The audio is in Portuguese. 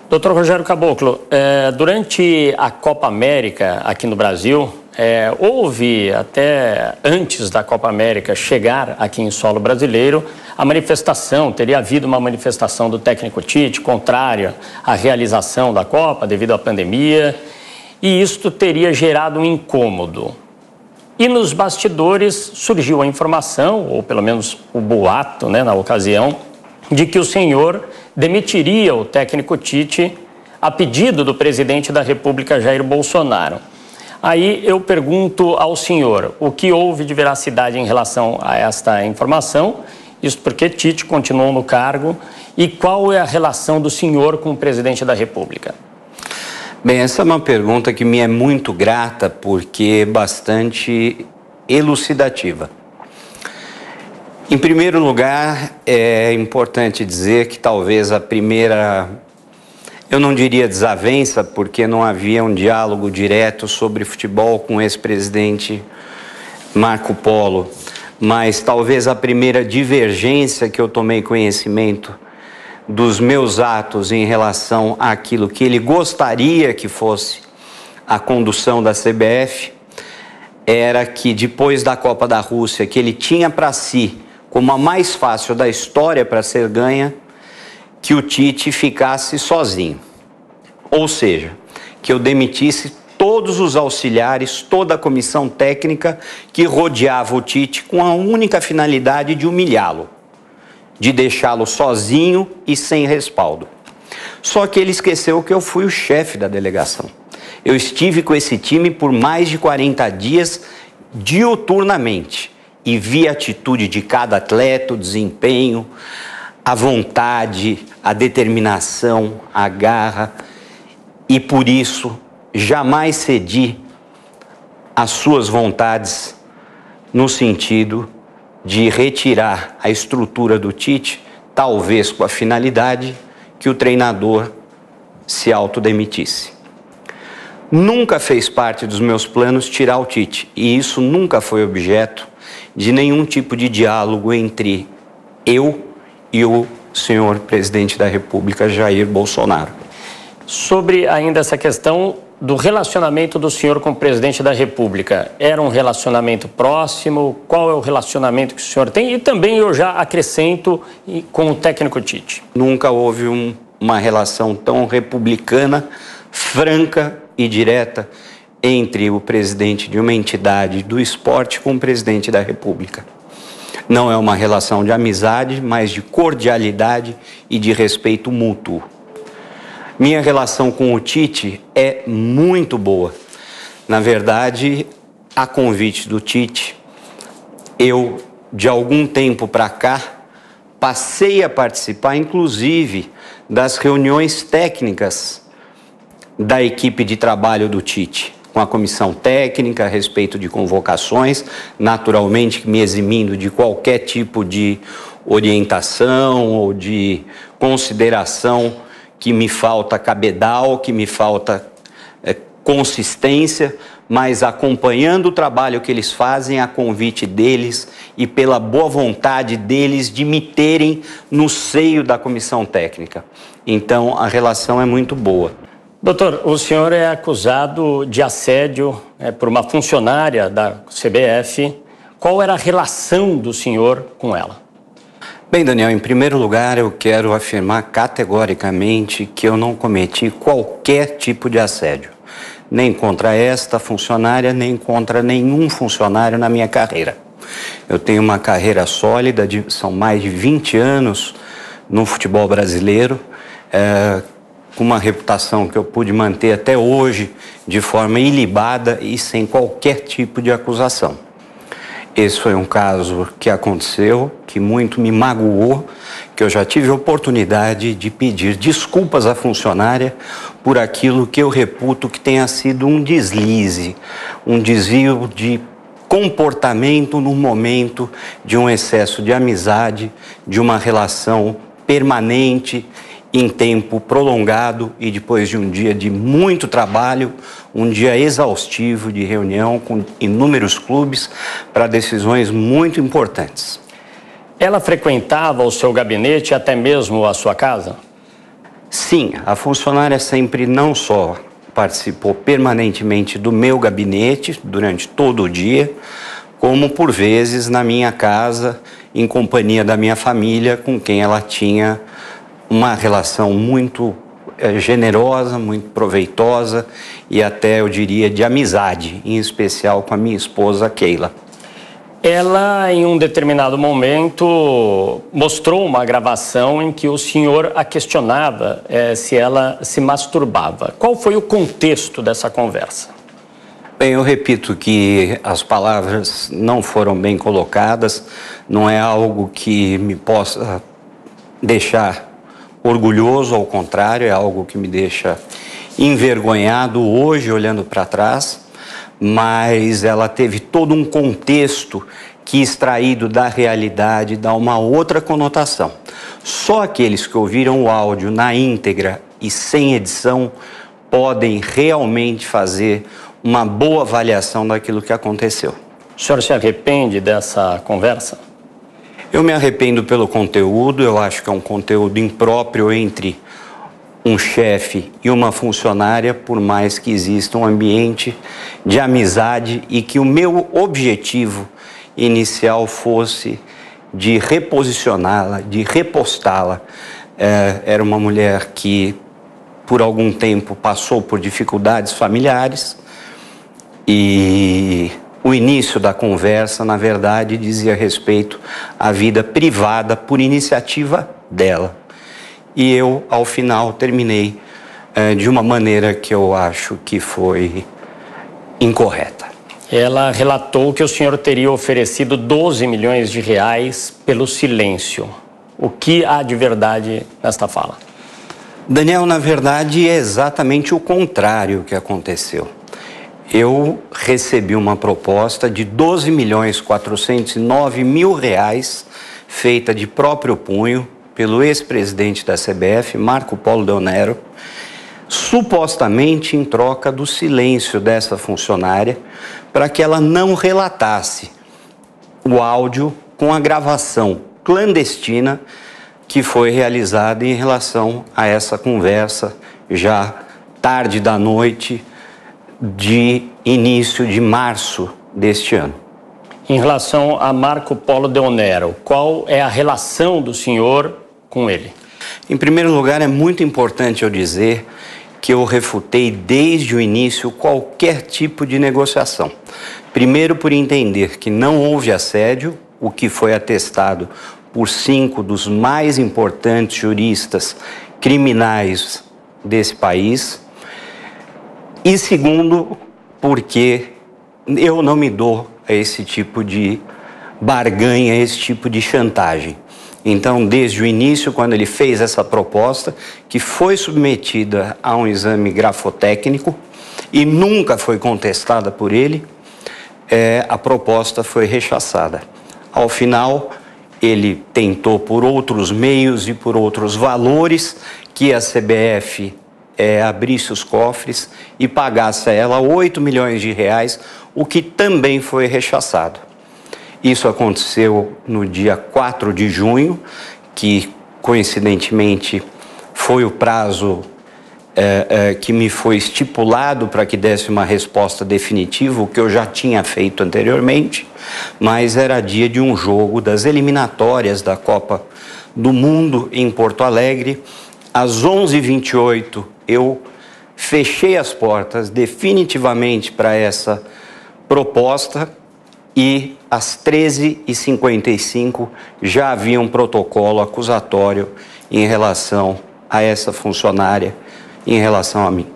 Doutor Rogério Caboclo, durante a Copa América aqui no Brasil, houve até antes da Copa América chegar aqui em solo brasileiro, teria havido uma manifestação do técnico Tite contrária à realização da Copa devido à pandemia, e isto teria gerado um incômodo. E nos bastidores surgiu a informação, ou pelo menos o boato, na ocasião, de que o senhor demitiria o técnico Tite a pedido do presidente da República, Jair Bolsonaro. Aí eu pergunto ao senhor, o que houve de veracidade em relação a esta informação? Isso porque Tite continuou no cargo. E qual é a relação do senhor com o presidente da República? Bem, essa é uma pergunta que me é muito grata porque é bastante elucidativa. Em primeiro lugar, é importante dizer que talvez a primeira, eu não diria desavença, porque não havia um diálogo direto sobre futebol com o ex-presidente Marco Polo, mas talvez a primeira divergência que eu tomei conhecimento dos meus atos em relação àquilo que ele gostaria que fosse a condução da CBF era que depois da Copa da Rússia, que ele tinha para si como a mais fácil da história para ser ganha, que o Tite ficasse sozinho. Ou seja, que eu demitisse todos os auxiliares, toda a comissão técnica que rodeava o Tite com a única finalidade de humilhá-lo, de deixá-lo sozinho e sem respaldo. Só que ele esqueceu que eu fui o chefe da delegação. Eu estive com esse time por mais de 40 dias, diuturnamente, e vi a atitude de cada atleta, o desempenho, a vontade, a determinação, a garra, e por isso jamais cedi às suas vontades no sentido de retirar a estrutura do Tite, talvez com a finalidade que o treinador se autodemitisse. Nunca fez parte dos meus planos tirar o Tite, e isso nunca foi objeto de nenhum tipo de diálogo entre eu e o senhor presidente da República, Jair Bolsonaro. Sobre ainda essa questão do relacionamento do senhor com o presidente da República, era um relacionamento próximo? Qual é o relacionamento que o senhor tem? E também eu já acrescento com o técnico Tite. Nunca houve uma relação tão republicana, franca e direta entre o presidente de uma entidade do esporte com o presidente da República. Não é uma relação de amizade, mas de cordialidade e de respeito mútuo. Minha relação com o Tite é muito boa. Na verdade, a convite do Tite, eu, de algum tempo para cá, passei a participar, inclusive, das reuniões técnicas da equipe de trabalho do Tite, com a comissão técnica a respeito de convocações, naturalmente me eximindo de qualquer tipo de orientação ou de consideração que me falta cabedal, que me falta consistência, mas acompanhando o trabalho que eles fazem a convite deles e pela boa vontade deles de me terem no seio da comissão técnica. Então, a relação é muito boa. Doutor, o senhor é acusado de assédio por uma funcionária da CBF. Qual era a relação do senhor com ela? Bem, Daniel, em primeiro lugar, eu quero afirmar categoricamente que eu não cometi qualquer tipo de assédio. Nem contra esta funcionária, nem contra nenhum funcionário na minha carreira. Eu tenho uma carreira sólida, são mais de 20 anos no futebol brasileiro, com uma reputação que eu pude manter até hoje de forma ilibada e sem qualquer tipo de acusação. Esse foi um caso que aconteceu, que muito me magoou, que eu já tive a oportunidade de pedir desculpas à funcionária por aquilo que eu reputo que tenha sido um deslize, um desvio de comportamento no momento de um excesso de amizade, de uma relação permanente, em tempo prolongado e depois de um dia de muito trabalho, um dia exaustivo de reunião com inúmeros clubes para decisões muito importantes. Ela frequentava o seu gabinete, até mesmo a sua casa? Sim, a funcionária sempre não só participou permanentemente do meu gabinete durante todo o dia, como por vezes na minha casa, em companhia da minha família, com quem ela tinha uma relação muito generosa, muito proveitosa e até, eu diria, de amizade, em especial com a minha esposa Keila. Ela, em um determinado momento, mostrou uma gravação em que o senhor a questionava se ela se masturbava. Qual foi o contexto dessa conversa? Bem, eu repito que as palavras não foram bem colocadas, não é algo que me possa deixar orgulhoso, ao contrário, é algo que me deixa envergonhado hoje, olhando para trás. Mas ela teve todo um contexto que, extraído da realidade, dá uma outra conotação. Só aqueles que ouviram o áudio na íntegra e sem edição podem realmente fazer uma boa avaliação daquilo que aconteceu. O senhor se arrepende dessa conversa? Eu me arrependo pelo conteúdo, eu acho que é um conteúdo impróprio entre um chefe e uma funcionária, por mais que exista um ambiente de amizade e que o meu objetivo inicial fosse de reposicioná-la, de repostá-la. Era uma mulher que, por algum tempo, passou por dificuldades familiares e o início da conversa, na verdade, dizia respeito à vida privada por iniciativa dela. E eu, ao final, terminei de uma maneira que eu acho que foi incorreta. Ela relatou que o senhor teria oferecido 12 milhões de reais pelo silêncio. O que há de verdade nesta fala? Daniel, na verdade, é exatamente o contrário que aconteceu. Eu recebi uma proposta de 12.409.000 reais, feita de próprio punho, pelo ex-presidente da CBF, Marco Polo Deonero, supostamente em troca do silêncio dessa funcionária, para que ela não relatasse o áudio com a gravação clandestina que foi realizada em relação a essa conversa já tarde da noite de início de março deste ano. Em relação a Marco Polo Deonero, qual é a relação do senhor com ele? Em primeiro lugar, é muito importante eu dizer que eu refutei desde o início qualquer tipo de negociação. Primeiro, por entender que não houve assédio, o que foi atestado por 5 dos mais importantes juristas criminais desse país. E segundo, porque eu não me dou a esse tipo de barganha, a esse tipo de chantagem. Então, desde o início, quando ele fez essa proposta, que foi submetida a um exame grafotécnico e nunca foi contestada por ele, a proposta foi rechaçada. Ao final, ele tentou por outros meios e por outros valores que a CBF abrisse os cofres e pagasse a ela 8 milhões de reais, o que também foi rechaçado. Isso aconteceu no dia 4 de junho, que coincidentemente foi o prazo que me foi estipulado para que desse uma resposta definitiva, o que eu já tinha feito anteriormente, mas era dia de um jogo das eliminatórias da Copa do Mundo em Porto Alegre. Às 11h28 eu fechei as portas definitivamente para essa proposta e às 13h55 já havia um protocolo acusatório em relação a essa funcionária, em relação a mim.